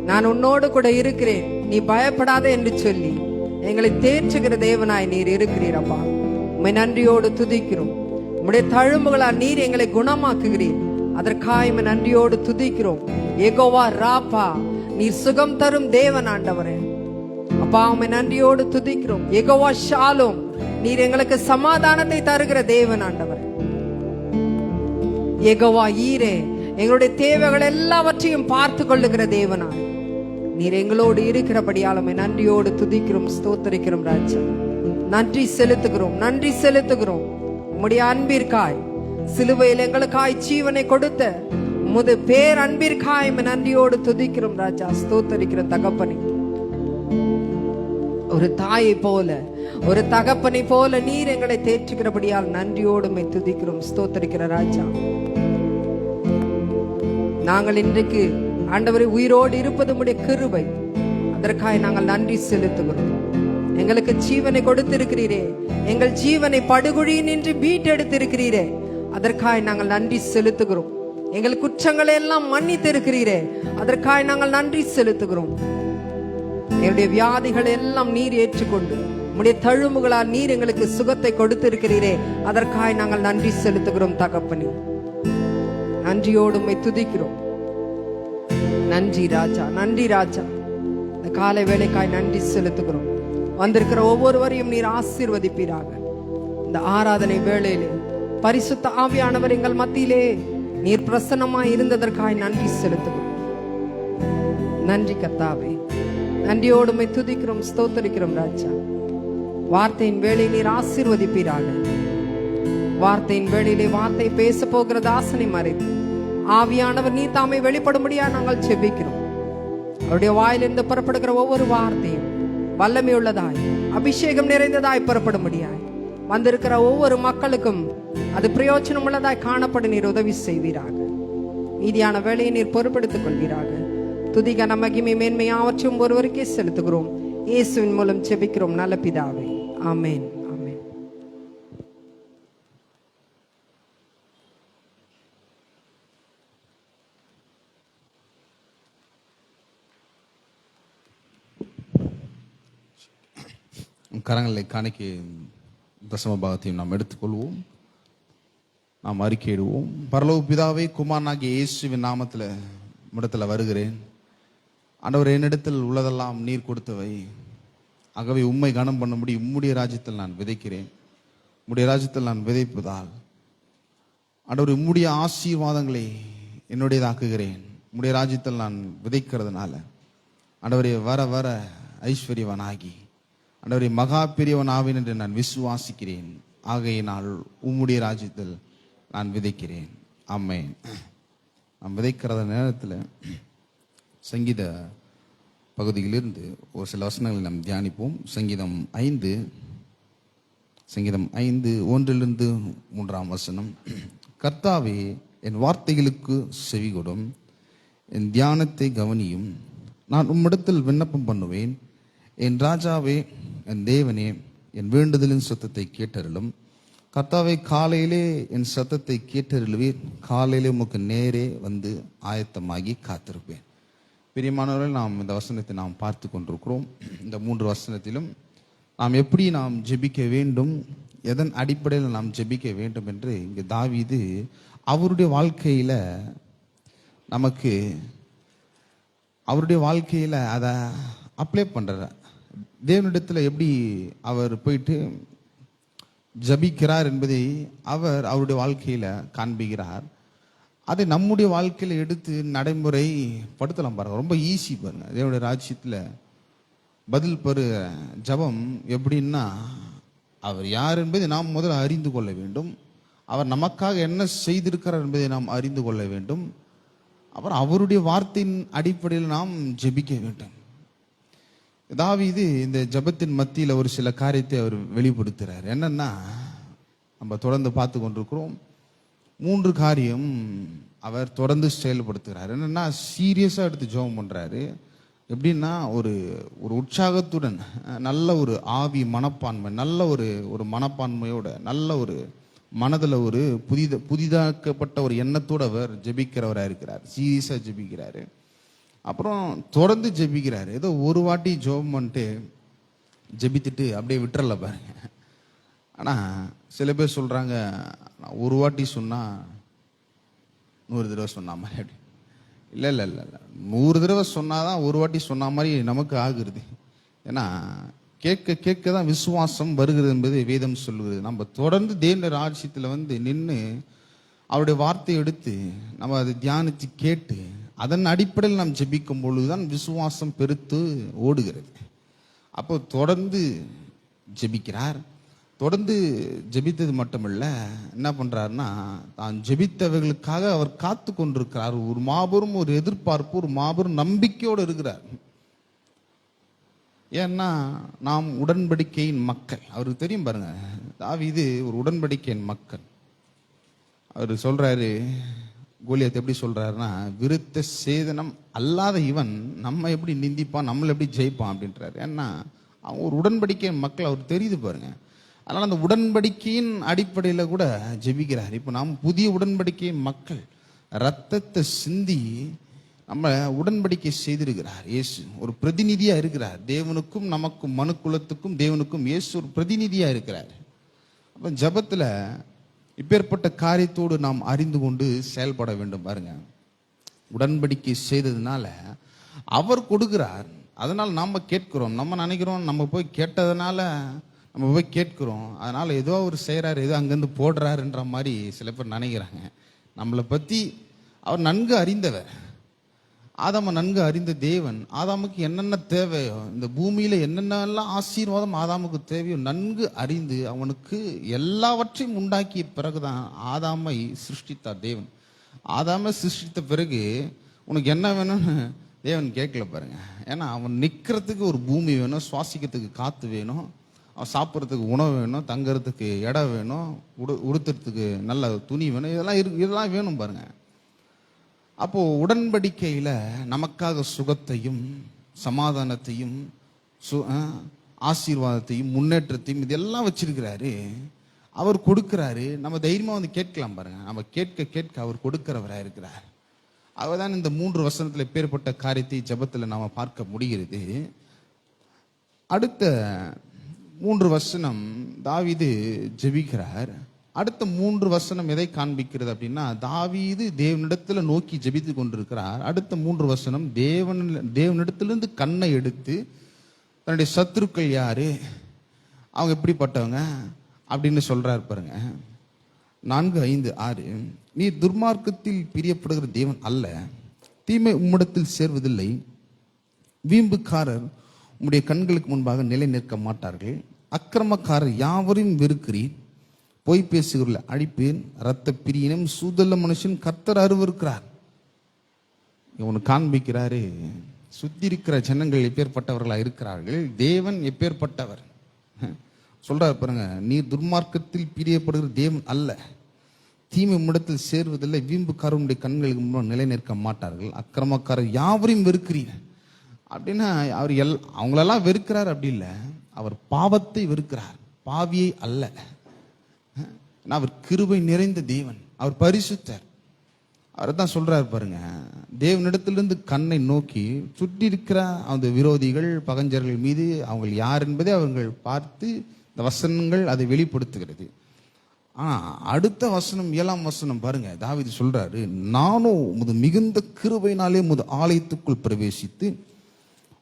நான் உன்னோடு கூட இருக்கிறேன் நீ பயப்படாத என்று சொல்லி எங்களை தேற்றுகிற தேவனாய் நீர் இருக்கிறீர் அப்பா. உம்மை நன்றியோடு துதிக்கிறோம். உம்முடைய தழும்புகளால் நீர் எங்களை குணமாக்குகிறீர். அதற்காக உம்மை நன்றியோடு துதிக்கிறோம். யெகோவா ராபா நீர் சுகம் தரும் தேவன் ஆண்டவரே. அப்பா உம்மை நன்றியோடு துதிக்கிறோம். யெகோவா ஷாலோம் நீர் எங்களுக்கு சமாதானத்தை தருகிற தேவன் ஆண்டவர். யெகோவா ஈரே, எங்களுடைய தேவைகள் எல்லாவற்றையும் பார்த்து கொள்ளுகிற தேவனாய் நீர் எங்களோடு இருக்கிறபடியாலுமே நன்றியோடு துதிக்கிறோம், ஸ்தோத்தரிக்கிறோம் ராஜா. நன்றி செலுத்துகிறோம், நன்றி செலுத்துகிறோம். உம்முடைய அன்பிற்காய், சிலுவையில் எங்களுக்காய் ஜீவனை கொடுத்த உமது பேர் அன்பிற்காய் நன்றியோடு துதிக்கிறோம் ராஜா, ஸ்தோத்தரிக்கிறோம் தகப்பனே. ஒரு தாயை போல, ஒரு தகப்பனை போல நீர் எங்களை தேற்றுகிறபடியால் நன்றியோடு துதிக்கிறோம், ஸ்தோத்தரிக்கிற ராஜா. நாங்கள் இன்றைக்கு ஆண்டவரை உயிரோடு இருப்பது உம்முடைய கிருபை. அதற்காக நாங்கள் நன்றி செலுத்துகிறோம். எங்களுக்கு ஜீவனை கொடுத்திருக்கிறீரே, எங்கள் ஜீவனை படுகுழியில் நின்று மீட்டெடுத்திருக்கிறீரே, அதற்காக நாங்கள் நன்றி செலுத்துகிறோம். எங்கள் குற்றங்களை எல்லாம் மன்னித்திருக்கிறீரே, அதற்காக நாங்கள் நன்றி செலுத்துகிறோம். எங்களுடைய வியாதிகளை எல்லாம் நீர் ஏற்றுக்கொண்டு உம்முடைய தழும்புகளால் நீர் எங்களுக்கு சுகத்தை கொடுத்திருக்கிறீரே, அதற்காக நாங்கள் நன்றி செலுத்துகிறோம் தகப்பனே. நன்றியோடு உம்மை துதிக்கிறோம். நன்றி ராஜா, நன்றி ராஜா. இந்த காலை வேளைக்காய் நன்றி செலுத்துகிறோம். வந்திருக்கிற ஒவ்வொருவரையும் நீர் ஆசீர்வதிப்பீராக. இந்த ஆராதனை வேளையிலே பரிசுத்த ஆவியானவர் எங்கள் மத்தியிலே நீர் பிரசன்னமாய் இருந்ததற்காய் நன்றி செலுத்துகிறோம். நன்றி கர்த்தாவே, நன்றியோடு உம்மை துதிக்கிறோம், ஸ்தோத்தரிக்கிறோம் ராஜா. வார்த்தையின் வேளை நீர் ஆசீர்வதிப்பீராக. வார்த்தையின் வேளையிலே வார்த்தை பேச போகிற தாசனை மறைத்து ஆவியானவர் நீ தாமே வெளிப்படும்படியா நாங்கள் செபிக்கிறோம். அவருடைய வாயிலிருந்து புறப்படுகிற ஒவ்வொரு வார்த்தையும் வல்லமையுள்ளதாய், அபிஷேகம் நிறைந்ததாய் புறப்படும்படியாய் வந்திருக்கிற ஒவ்வொரு மக்களுக்கும் அது பிரயோஜனம் உள்ளதாய் காணப்பட நீர் உதவி செய்வீராக. மீதியான வேலையை நீர் பொறுப்படுத்திக் கொள்வீராக. துதிக மகிமை மேன்மையாவற்றும் ஒருவருக்கே செலுத்துகிறோம். இயேசுவின் மூலம் செபிக்கிறோம் நல்ல பிதாவே, ஆமென். கரங்களை காணிக்கை தசம பாகத்தையும் நாம் எடுத்துக்கொள்வோம். நாம் அறிக்கையிடுவோம். பரலோக பிதாவே, குமாரனாகிய இயேசுவின் நாமத்தில் இடத்துல வருகிறேன். ஆண்டவர், என்னிடத்தில் உள்ளதெல்லாம் நீர் கொடுத்தவை. ஆகவே உம்மை கனம் பண்ணும்படி உம்முடைய ராஜ்யத்தில் நான் விதைக்கிறேன். உம்முடைய ராஜ்யத்தில் நான் விதைப்பதால் ஆண்டவர் உம்முடைய ஆசீர்வாதங்களை என்னுடையதாக்குகிறேன். உம்முடைய ராஜ்யத்தில் நான் விதைக்கிறதுனால ஆண்டவரே, வர வர ஐஸ்வர்யவனாகி ஆண்டவரே மகா பெரியவன் ஆவேன் என்று நான் விசுவாசிக்கிறேன். ஆகையினால் உம்முடைய ராஜ்யத்தில் நான் விதைக்கிறேன். ஆமென். நாம் விதைக்கிற நேரத்தில் சங்கீத பகுதியிலிருந்து ஒரு சில வசனங்களை நாம் தியானிப்போம். சங்கீதம் 5 1-3 கர்த்தாவே, என் வார்த்தைகளுக்கு செவிகொடும், என் தியானத்தை கவனியும். நான் உம்மிடத்தில் விண்ணப்பம் பண்ணுவேன். என் ராஜாவே, என் தேவனே, என் வேண்டுதலின் சத்தத்தை கேட்டருளும். கர்த்தாவே, காலையிலே என் சத்தத்தை கேட்டருளுவீர். காலையிலே உமக்கு நேரே வந்து ஆயத்தமாகி காத்திருப்பேன். பிரியமானவர்கள், நாம் இந்த வசனத்தை நாம் பார்த்து கொண்டிருக்கிறோம். இந்த 3 வசனத்திலும் நாம் எப்படி நாம் ஜெபிக்க வேண்டும், எதன் அடிப்படையில் நாம் ஜெபிக்க வேண்டும் என்று இங்கே தாவீது அவருடைய வாழ்க்கையில் நமக்கு அவருடைய வாழ்க்கையில் அதை அப்ளை பண்ணுறார். தேவனிடத்தில் எப்படி அவர் போயிட்டு ஜபிக்கிறார் என்பதை அவர் அவருடைய வாழ்க்கையில் காண்பிக்கிறார். அதை நம்முடைய வாழ்க்கையில் எடுத்து நடைமுறை படுத்தலாம். பாருங்க, ரொம்ப ஈஸி. பாருங்க, தேவனுடைய ராஜ்யத்தில் பதில் பெறு ஜபம் எப்படின்னா, அவர் யார் என்பதை நாம் முதல்ல அறிந்து கொள்ள வேண்டும். அவர் நமக்காக என்ன செய்திருக்கிறார் என்பதை நாம் அறிந்து கொள்ள வேண்டும். அப்புறம் அவருடைய வார்த்தையின் அடிப்படையில் நாம் ஜெபிக்க வேண்டும். தாவீது இந்த ஜபத்தின் மத்தியில் ஒரு சில காரியத்தை அவர் வெளிப்படுத்துகிறார். என்னன்னா, நம்ம தொடர்ந்து பார்த்து கொண்டிருக்கிறோம். 3 காரியம் அவர் தொடர்ந்து செயல்படுத்துகிறார். என்னன்னா, சீரியஸாக எடுத்து ஜெபம் பண்ணுறாரு. எப்படின்னா, ஒரு உற்சாகத்துடன், நல்ல ஒரு ஆவி மனப்பான்மை, நல்ல ஒரு மனப்பான்மையோட, நல்ல ஒரு மனதில் ஒரு புதிதாக்கப்பட்ட ஒரு எண்ணத்தோடு அவர் ஜெபிக்கிறவராக இருக்கிறார். சீரியஸாக ஜெபிக்கிறாரு. அப்புறம் தொடர்ந்து ஜெபிக்கிறாரு. ஏதோ ஒரு வாட்டி ஜெபம் பண்ணிட்டு ஜெபித்துட்டு அப்படியே விட்டுறல பாருங்க. ஆனால் சில பேர் சொல்கிறாங்க, நான் ஒரு வாட்டி சொன்னால் 100 தடவை சொன்ன மாதிரி. இல்லை இல்லை இல்லை இல்லை 100 தடவை சொன்னாதான் ஒரு வாட்டி சொன்ன மாதிரி நமக்கு ஆகுறது. ஏன்னா கேட்க கேட்க தான் விசுவாசம் வருகிறது என்பது வேதம் சொல்லுகிறது. நம்ம தொடர்ந்து தேவனுடைய ராஜ்யத்தில் வந்து நின்று அவருடைய வார்த்தையை எடுத்து நம்ம அதை தியானித்து கேட்டு அதன் அடிப்படையில் நாம் ஜெபிக்கும் பொழுதுதான் விசுவாசம் பெருத்து ஓடுகிறது. அப்போ தொடர்ந்து ஜெபிக்கிறார். தொடர்ந்து ஜெபித்தது மட்டுமல்ல, என்ன பண்றாருன்னா, தான் ஜெபித்தவர்களுக்காக அவர் காத்து கொண்டிருக்கிறார். ஒரு மாபெரும் ஒரு எதிர்பார்ப்பு, ஒரு மாபெரும் நம்பிக்கையோடு இருக்கிறார். ஏன்னா நாம் உடன்படிக்கையின் மக்கள். அவருக்கு தெரியும் பாருங்க, தாவீது ஒரு உடன்படிக்கையின் மக்கள். அவர் சொல்றாரு, கோலியாத் எப்படி சொல்றாருன்னா, விருத்த சேதனம் அல்லாத இவன் நம்ம எப்படி நிந்திப்பான், நம்மளை எப்படி ஜெயிப்பான் அப்படின்றாரு. ஏன்னா அவன் ஒரு உடன்படிக்கையின் மக்கள், அவருக்கு தெரியுது பாருங்க. அதனால அந்த உடன்படிக்கையின் அடிப்படையில் கூட ஜெபிக்கிறார். இப்போ நாம் புதிய உடன்படிக்கையின் மக்கள். ரத்தத்தை சிந்தி நம்ம உடன்படிக்கை செய்திருக்கிறார் இயேசு. ஒரு பிரதிநிதியா இருக்கிறார். தேவனுக்கும் நமக்கும் மனுக்குலத்துக்கும் தேவனுக்கும் இயேசு ஒரு பிரதிநிதியா இருக்கிறார். அப்ப ஜெபத்துல இப்பேற்பட்ட காரியத்தோடு நாம் அறிந்து கொண்டு செயல்பட வேண்டும். பாருங்க, உடன்படிக்கை செய்ததுனால அவர் கொடுக்கிறார். அதனால நாம கேட்கிறோம். நம்ம நினைக்கிறோம் நம்ம போய் கேட்டதுனால நம்ம போய் கேட்கிறோம், அதனால ஏதோ அவர் செய்யறாரு, ஏதோ அங்கிருந்து போடுறாருன்ற மாதிரி சில பேர் நினைக்கிறாங்க. நம்மளை பத்தி அவர் நன்கு அறிந்தவர். ஆதாம நன்கு அறிந்த தேவன் ஆதாமுக்கு என்னென்ன தேவையோ, இந்த பூமியில என்னென்னலாம் ஆசீர்வாதம் ஆதாமுக்கு தேவையோ நன்கு அறிந்து அவனுக்கு எல்லாவற்றையும் உண்டாக்கிய பிறகுதான் ஆதாமை சிருஷ்டித்தார் தேவன். ஆதாமை சிருஷ்டித்த பிறகு உனக்கு என்ன வேணும்னு தேவன் கேட்கல பாருங்க. ஏன்னா அவன் நிற்கிறதுக்கு ஒரு பூமி வேணும், சுவாசிக்கிறதுக்கு காத்து வேணும், அவன் சாப்பிட்றதுக்கு உணவு வேணும், தங்கறதுக்கு இடம் வேணும், உடுத்துறதுக்கு நல்ல துணி வேணும், இதெல்லாம் வேணும் பாருங்க. அப்போ உடன்படிக்கையில நமக்காக சுகத்தையும் சமாதானத்தையும் ஆசீர்வாதத்தையும் முன்னேற்றத்தையும் இதெல்லாம் வச்சிருக்கிறாரு. அவர் கொடுக்கிறாரு. நம்ம தைரியமா வந்து கேட்கலாம் பாருங்க. நம்ம கேட்க கேட்க அவர் கொடுக்கிறவராக இருக்கிறார். அவர்தான் இந்த 3 வசனத்துல பேர்பட்ட காரியத்தை ஜெபத்துல நாம பார்க்க முடிகிறது. அடுத்த 3 வசனம் தாவீது ஜெபிக்கிறார். அடுத்த 3 வசனம் எதை காண்பிக்கிறது அப்படின்னா, தாவீது தேவனிடத்துல நோக்கி ஜெபித்து கொண்டிருக்கிறார். அடுத்த 3 வசனம் தேவனிடத்திலிருந்து கண்ணை எடுத்து தன்னுடைய சத்துருக்கள் யாரு, அவங்க எப்படிப்பட்டவங்க அப்படின்னு சொல்றாரு பாருங்க. 4, 5, 6 நீ துர்மார்க்கத்தில் பிரியப்படுகிற தேவன் அல்ல, தீமை உம்மிடத்தில் சேர்வதில்லை, வீம்புக்காரர் உம்முடைய கண்களுக்கு முன்பாக நிலை நிற்க மாட்டார்கள், அக்கிரமக்காரர் யாவரையும் வெறுக்கிறீர், பொய் பேசுகிறவர்களை அழிப்பேன், இரத்த பிரியனும் சூதல்ல மனுஷன் கர்த்தர் அருவருக்கிறார். இவனு காண்பிக்கிறாரு, சுத்தி இருக்கிற ஜனங்கள் எப்பேற்பட்டவர்களா இருக்கிறார்கள், தேவன் எப்பேற்பட்டவர் சொல்றாரு பாருங்க. நீ துர்மார்க்கத்தில் பிரியப்படுகிற தேவன் அல்ல, தீமை உம்மிடத்தில் சேர்வதில்லை, வீம்புக்காரனுடைய கண்களுக்கு முன்பாக நிலை நிற்க மாட்டார்கள், அக்கிரமக்காரர் யாவரையும் வெறுக்கிறீர் அப்படின்னா அவர் அவங்களெல்லாம் வெறுக்கிறார் அப்படி இல்லை, அவர் பாவத்தை வெறுக்கிறார், பாவியை அல்ல. அவர் கிருபை நிறைந்த தேவன், அவர் பரிசுத்தர். அவர் தான் சொல்றாரு பாருங்க, தேவனிடத்திலிருந்து கண்ணை நோக்கி சுற்றி இருக்கிற அந்த விரோதிகள் பகஞ்சர்கள் மீது அவங்க யார் என்பதை அவர்கள் பார்த்து இந்த வசனங்கள் அதை வெளிப்படுத்துகிறது. அடுத்த வசனம் 7ஆம் வசனம் பாருங்க, தாவீது சொல்றாரு, நானும் உமது மிகுந்த கிருபையினாலே உமது ஆலயத்துக்குள் பிரவேசித்து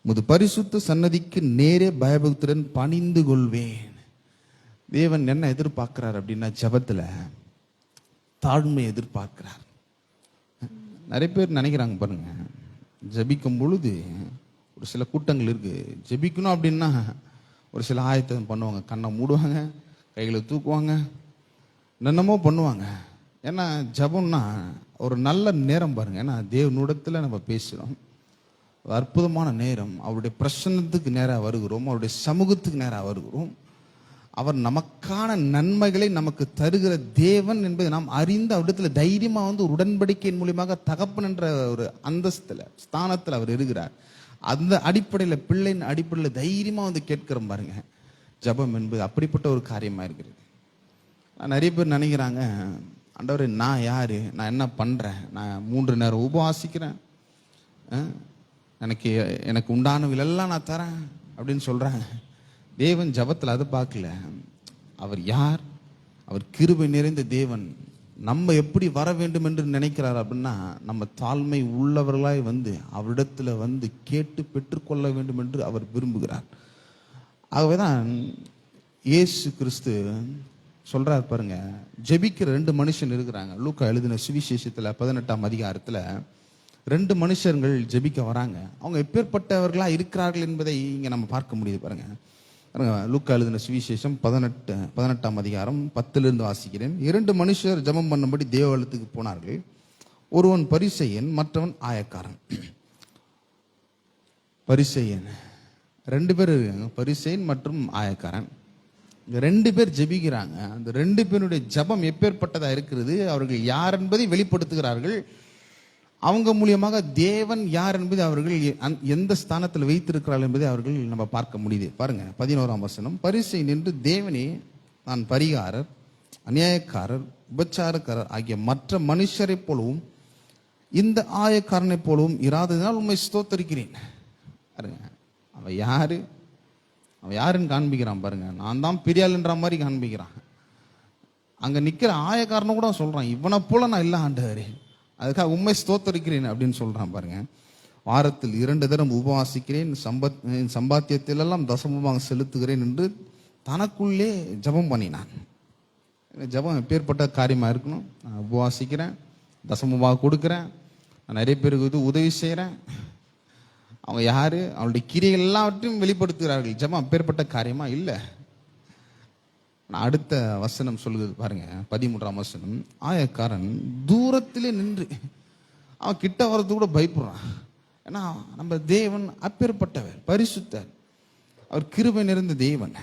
உமது பரிசுத்த சன்னதிக்கு நேரே பயபக்தியுடன் பணிந்து கொள்வேன். தேவன் என்ன எதிர்பார்க்கிறார் அப்படின்னா, ஜெபத்துல தாழ்மை எதிர்பார்க்கிறார். நிறைய பேர் நினைக்கிறாங்க பாருங்க, ஜெபிக்கும் பொழுது ஒரு சில கூட்டங்கள் இருக்கு, ஜெபிக்கணும் அப்படின்னா ஒரு சில ஆயத்தை பண்ணுவாங்க, கண்ணை மூடுவாங்க, கைகளை தூக்குவாங்க, என்னென்னமோ பண்ணுவாங்க. ஏன்னா ஜெபம்னா ஒரு நல்ல நேரம் பாருங்க. ஏன்னா தேவனிடத்துல நம்ம பேசுகிறோம், அற்புதமான நேரம். அவருடைய பிரசன்னத்துக்கு நேராக வருகிறோம், அவருடைய சமூகத்துக்கு நேராக வருகிறோம். அவர் நமக்கான நன்மைகளை நமக்கு தருகிற தேவன் என்பதை நாம் அறிந்து அவரிடத்துல தைரியமா வந்து ஒரு உடன்படிக்கையின் மூலியமாக தகப்பன் என்ற ஒரு அந்தஸ்துல ஸ்தானத்தில் அவர் இருக்கிறார். அந்த அடிப்படையில் பிள்ளையின் அடிப்படையில் தைரியமா வந்து கேட்கிறோம் பாருங்க. ஜெபம் என்பது அப்படிப்பட்ட ஒரு காரியமா இருக்கிறது. நிறைய பேர் நினைக்கிறாங்க, ஆண்டவரே நான் யாரு, நான் என்ன பண்றேன், நான் 3 நேரம் உபவாசிக்கிறேன், எனக்கு உண்டானவங்களெல்லாம் நான் தரேன் அப்படின்னு சொல்றாங்க. தேவன் ஜெபத்தில் அதை பார்க்கல. அவர் யார், அவர் கிருபை நிறைந்த தேவன். நம்ம எப்படி வர வேண்டும் என்று நினைக்கிறார் அப்படின்னா, நம்ம தாழ்மை உள்ளவர்களாய் வந்து அவரிடத்துல வந்து கேட்டு பெற்றுக்கொள்ள வேண்டும் என்று அவர் விரும்புகிறார். ஆகவேதான் இயேசு கிறிஸ்து சொல்றார் பாருங்க, ஜெபிக்கிற 2 மனுஷன் இருக்கிறாங்க. லூக்கா எழுதின சுவிசேஷத்துல 18ஆம் அதிகாரத்துல 2 மனுஷர்கள் ஜெபிக்க வராங்க. அவங்க எப்பேற்பட்டவர்களா இருக்கிறார்கள் என்பதை இங்க நம்ம பார்க்க முடியுது பாருங்க. லூக்கா எழுதின சுவிசேஷம் 18ஆம் அதிகாரம் 10லிருந்து வாசிக்கிறேன். 2 மனுஷர் ஜெபம் பண்ணும்படி தேவாலயத்துக்கு போனார்கள். ஒருவன் பரிசேயன், மற்றவன் ஆயக்காரன். பரிசேயன் 2 பேர் இருக்காங்க, பரிசேயன் மற்றும் ஆயக்காரன். 2 பேர் ஜெபிக்கிறாங்க. அந்த 2 பேருடைய ஜெபம் எப்பேற்பட்டதா இருக்கிறது, அவர்கள் யார் என்பதை வெளிப்படுத்துகிறார்கள். அவங்க மூலியமாக தேவன் யார் என்பதை அவர்கள் எந்த ஸ்தானத்தில் வைத்திருக்கிறார்கள் என்பதை அவர்கள் நம்ம பார்க்க முடியுது. பாருங்க 11ஆம் வசனம். பரிசேயன் நின்று, தேவனே, நான் பரிகாரர், அநியாயக்காரர், உபச்சாரக்காரர் ஆகிய மற்ற மனுஷரை போலவும் இந்த ஆயக்காரனை போலவும் இராததினால் உண்மை ஸ்தோத்தரிக்கிறேன். பாருங்க, அவன் யாருன்னு காண்பிக்கிறான் பாருங்க. நான் தான் பெரியாள்ன்ற மாதிரி காண்பிக்கிறான். அங்க நிக்கிற ஆயக்காரனை கூட சொல்றான், இவனை போல நான் இல்ல ஆண்டவரே, அதுக்காக உண்மை ஸ்தோத்தரிக்கிறேன் அப்படின்னு சொல்றான் பாருங்க. வாரத்தில் 2 தரம் உபவாசிக்கிறேன், சம்பாத்தியத்திலெல்லாம் தசமமாக செலுத்துகிறேன் என்று தனக்குள்ளே ஜெபம் பண்ணினான். ஜெபம் எப்பேற்பட்ட காரியமா இருக்கணும். நான் உபவாசிக்கிறேன், தசமமாக கொடுக்குறேன், நான் நிறைய பேருக்கு உதவி செய்கிறேன். அவங்க யாரு, அவளுடைய கிரியைகள் எல்லாவற்றையும் வெளிப்படுத்துகிறார்கள். ஜெபம் அப்பேற்பட்ட காரியமா இல்லை. அடுத்த வசனம் சொல்லுது பாருங்க, 13ஆம் வசனம். ஆயக்காரன் தூரத்திலே நின்று, அவன் கிட்ட வர்றது கூட பயப்படுறான். ஏன்னா நம்ம தேவன் அப்பேற்பட்டவர், பரிசுத்தர், அவர் கிருபை நிறைந்த தேவன்.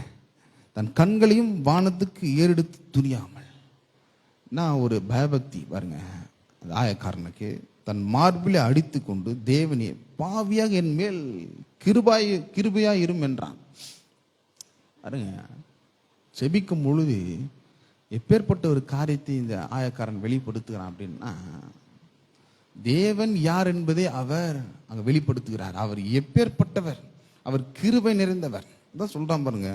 தன் கண்களையும் வானத்துக்கு ஏறெடுத்து துணியாமல், நான் ஒரு பயபக்தி பாருங்க. அந்த ஆயக்காரனுக்கு தன் மார்பிலே அடித்து கொண்டு, தேவனே, பாவியாக என் மேல் கிருபையாய் இரும் என்றான். பாருங்க, செபிக்கும் பொழுது எப்பேற்பட்ட ஒரு காரியத்தை இந்த ஆயக்காரன் வெளிப்படுத்துகிறான் அப்படின்னா, தேவன் யார் என்பதை அவர் அங்க வெளிப்படுத்துகிறார். அவர் எப்பேற்பட்டவர், அவர் கிருபை நிறைந்தவர். அதான் சொல்றான் பாருங்க,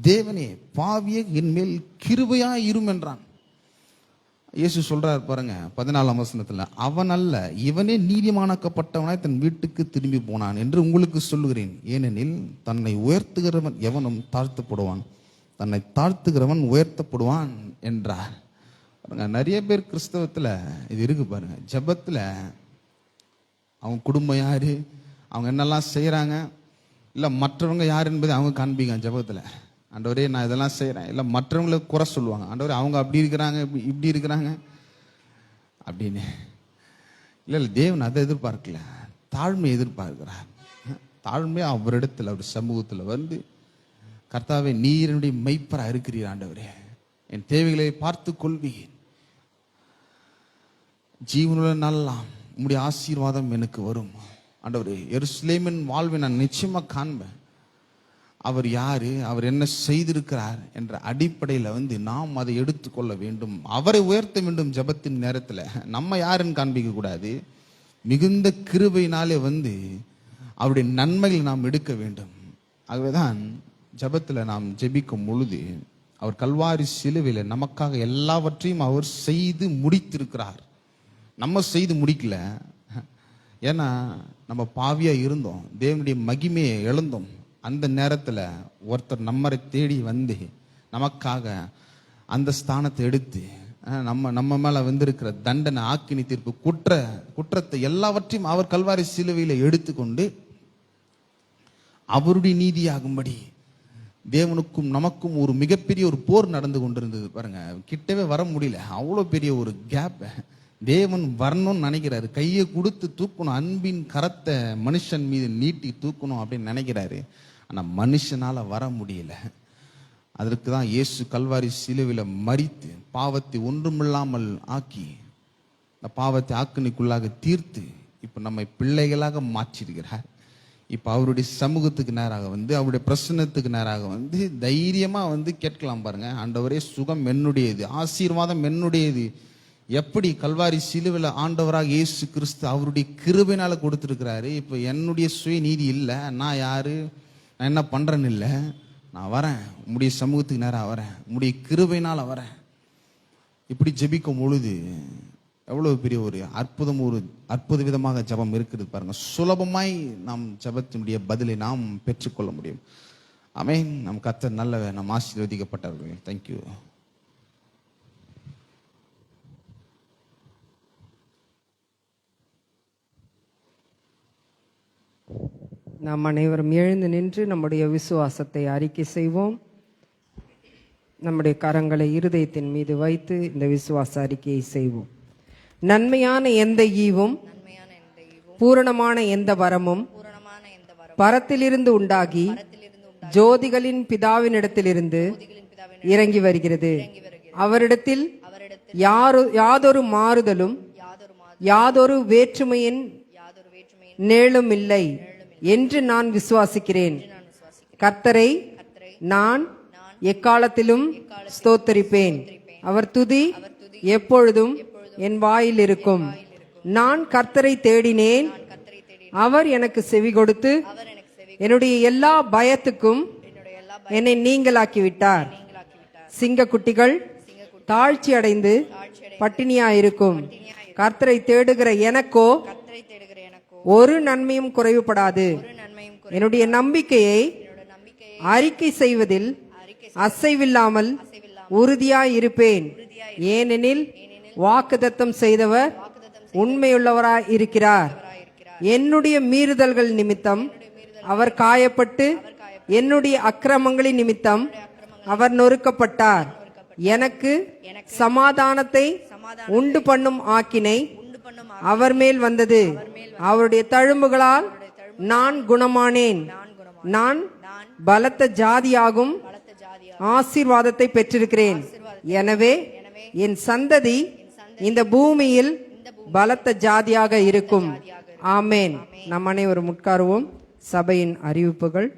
தேவனே, பாவியே என் மேல் கிருபையாய் இரும் என்றான். இயேசு சொல்றார் பாருங்க 14ஆம் வசனத்துல, அவன் அல்ல, இவனே நீதிமானாக்கப்பட்டவனாய் தன் வீட்டுக்கு திரும்பி போனான் என்று உங்களுக்கு சொல்லுகிறேன். ஏனெனில் தன்னை உயர்த்துகிறவன் எவனும் தாழ்த்தப்படுவான், தன்னை தாழ்த்துகிறவன் உயர்த்தப்படுவான் என்றார். பாருங்க, நிறைய பேர் கிறிஸ்தவத்துல இது இருக்கு பாருங்க. ஜெபத்துல அவங்க குடும்பம் யாரு, அவங்க என்னெல்லாம் செய்யறாங்க, இல்ல மற்றவங்க யார் என்பதை அவங்க காண்பிங்க. ஜெபத்துல, ஆண்டவரே நான் இதெல்லாம் செய்கிறேன், இல்லை மற்றவங்களை குறை சொல்லுவாங்க. ஆண்டவரே அவங்க அப்படி இருக்கிறாங்க, இப்படி இருக்கிறாங்க அப்படின்னு. இல்லை தேவன் அதை எதிர்பார்க்கல, தாழ்மை எதிர்பார்க்கிறார். தாழ்மை அவரிடத்தில், அவர் சமூகத்தில் வந்து, கர்த்தாவே நீர் என்னுடைய மெய்ப்பராக இருக்கிறீர் ஆண்டவரே, என் தேவைகளை பார்த்து கொள்வீர், ஜீவனுள்ள நாளெல்லாம் உம்முடைய ஆசீர்வாதம் எனக்கு வரும் ஆண்டவரே, எருசலேமின் வாழ்வை நான் நிச்சயமா காண்பேன். அவர் யாரு, அவர் என்ன செய்திருக்கிறார் என்ற அடிப்படையில் வந்து நாம் அதை எடுத்துக்கொள்ள வேண்டும், அவரை உயர்த்த வேண்டும். ஜெபத்தின் நேரத்தில் நம்ம யாருன்னு காண்பிக்க கூடாது, மிகுந்த கிருபையினாலே வந்து அவருடைய நன்மைகள் நாம் எடுக்க வேண்டும். ஆகவேதான் ஜெபத்தில் நாம் ஜெபிக்கும் பொழுது, அவர் கல்வாரி சிலுவையில் நமக்காக எல்லாவற்றையும் அவர் செய்து முடித்திருக்கிறார். நம்ம செய்து முடிக்கல. ஏன்னா நம்ம பாவியா இருந்தோம், தேவனுடைய மகிமையை இழந்தோம். அந்த நேரத்தில் ஒருத்தர் நம்மரை தேடி வந்து நமக்காக அந்த ஸ்தானத்தை எடுத்து நம்ம மேல வந்திருக்கிற தண்டனை, ஆக்கினி தீர்ப்பு, குற்றத்தை எல்லாவற்றையும் அவர் கல்வாரி சிலுவையில் எடுத்துக்கொண்டு அவருடைய நீதியாகும்படி தேவனுக்கும் நமக்கும் ஒரு மிகப்பெரிய ஒரு போர் நடந்து கொண்டிருந்தது பாருங்க. கிட்டவே வர முடியல, அவ்வளோ பெரிய ஒரு கேப். தேவன் வரணும்னு நினைக்கிறாரு, கையை கொடுத்து தூக்கணும், அன்பின் கரத்தை மனுஷன் மீது நீட்டி தூக்கணும் அப்படின்னு நினைக்கிறாரு. ஆனால் மனுஷனால வர முடியல. அதற்கு தான் இயேசு கல்வாரி சிலுவையில் மரித்து பாவத்தை ஒன்றுமில்லாமல் ஆக்கி, இந்த பாவத்தை ஆக்கினிக்குள்ளாக தீர்த்து இப்போ நம்மை பிள்ளைகளாக மாற்றிருக்கிறார். இப்போ அவருடைய சமூகத்துக்கு நேராக வந்து, அவருடைய பிரசன்னத்துக்கு நேராக வந்து தைரியமாக வந்து கேட்கலாம் பாருங்க, ஆண்டவரே சுகம் என்னுடையது, ஆசீர்வாதம் என்னுடையது. எப்படி கல்வாரி சிலுவையில் ஆண்டவராக இயேசு கிறிஸ்து அவருடைய கிருபையினால கொடுத்துருக்கிறாரு. இப்போ என்னுடைய சுய நீதி இல்லை, நான் யாரு, நான் என்ன பண்றேன்னு இல்லை, நான் வரேன், உம்முடைய சமூகத்துக்கு நேராக வரேன், உம்முடைய கிருபையினால வரேன். இப்படி ஜெபிக்கும் பொழுது எவ்வளவு பெரிய ஒரு அற்புத விதமாக ஜெபம் இருக்குது பாருங்க. சுலபமாய் நாம் ஜெபத்தினுடைய பதிலை நாம் பெற்றுக்கொள்ள முடியும். ஆமென். நம் கர்த்தர் நல்லவர், நம் ஆசீர்வதிக்கப்பட்டவர்கள். தேங்க்யூ. நாம் அனைவரும் எழுந்து நின்று நம்முடைய விசுவாசத்தை அறிக்கை செய்வோம். நம்முடைய கரங்களை இருதயத்தின் மீது வைத்து இந்த விசுவாச அறிக்கையை செய்வோம். நன்மையான எந்த ஈவும் பூரணமான எந்த வரமும் பரத்திலிருந்து உண்டாகி ஜோதிகளின் பிதாவினிடத்திலிருந்து இறங்கி வருகிறது. அவரிடத்தில் யாதொரு மாறுதலும் யாதொரு வேற்றுமையின் நேளும் இல்லை என்று நான் விசுவாசிக்கிறேன். கர்த்தரை நான் எக்காலத்திலும் ஸ்தோத்தரிப்பேன். அவர் துதி எப்பொழுதும் என் வாயில் இருக்கும். நான் கர்த்தரை தேடினேன், அவர் எனக்கு செவி கொடுத்து என்னுடைய எல்லா பயத்துக்கும் என்னை நீங்களாக்கிவிட்டார். சிங்கக்குட்டிகள் தாழ்ச்சி அடைந்து பட்டினியாயிருக்கும். கர்த்தரை தேடுகிற எனக்கோ ஒரு நன்மையும் குறைவுபடாது. என்னுடைய நம்பிக்கையை அறிக்கை செய்வதில் அசைவில்லாமல் உறுதியாய் இருப்பேன். ஏனெனில் வாக்குத்தத்தம் செய்தவர் உண்மையுள்ளவராய் இருக்கிறார். என்னுடைய மீறுதல்கள் நிமித்தம் அவர் காயப்பட்டு என்னுடைய அக்கிரமங்களின் நிமித்தம் அவர் நொறுக்கப்பட்டார். எனக்கு சமாதானத்தை உண்டு பண்ணும் ஆக்கினை அவர் மேல் வந்தது. அவருடைய தழும்புகளால் நான் குணமானேன். நான் பலத்த ஜாதியாகும் ஆசீர்வாதத்தை பெற்றிருக்கிறேன். எனவே என் சந்ததி இந்த பூமியில் பலத்த ஜாதியாக இருக்கும். ஆமேன். நம் அனைவரும் உட்காருவோம். சபையின் அறிவிப்புகள்.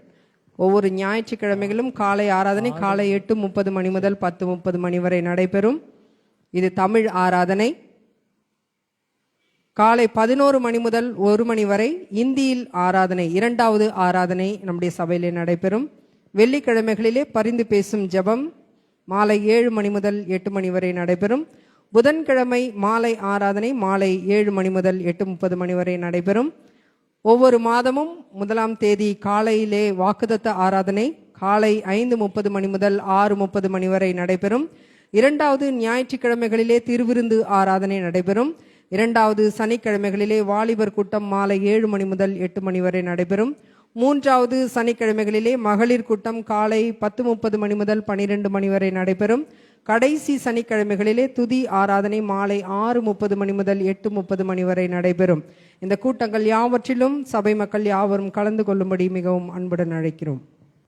ஒவ்வொரு ஞாயிற்றுக்கிழமைகளும் காலை ஆராதனை காலை 8:30 மணி முதல் 10:30 மணி வரை நடைபெறும். இது தமிழ் ஆராதனை. காலை 11 மணி முதல் 1 மணி வரை இந்தியில் ஆராதனை, 2வது ஆராதனை நம்முடைய சபையிலே நடைபெறும். வெள்ளிக்கிழமைகளிலே பரிந்து பேசும் ஜெபம் மாலை 7 மணி முதல் 8 மணி வரை நடைபெறும். புதன்கிழமை மாலை ஆராதனை மாலை 7 மணி முதல் 8:30 மணி வரை நடைபெறும். ஒவ்வொரு மாதமும் 1ஆம் தேதி காலையிலே வாக்குத்தத்த ஆராதனை காலை 5:30 மணி முதல் 6:30 மணி வரை நடைபெறும். 2வது ஞாயிற்றுக்கிழமைகளிலே திருவிருந்து ஆராதனை நடைபெறும். 2வது சனிக்கிழமைகளிலே வாலிபர் கூட்டம் மாலை 7 மணி முதல் 8 மணி வரை நடைபெறும். 3வது சனிக்கிழமைகளிலே மகளிர் கூட்டம் காலை 10:30 மணி முதல் 12 மணி வரை நடைபெறும். கடைசி சனிக்கிழமைகளிலே துதி ஆராதனை மாலை 6:30 மணி முதல் 8:30 மணி வரை நடைபெறும். இந்த கூட்டங்கள் யாவற்றிலும் சபை மக்கள் யாவரும் கலந்து கொள்ளும்படி மிகவும் அன்புடன் அழைக்கிறோம்.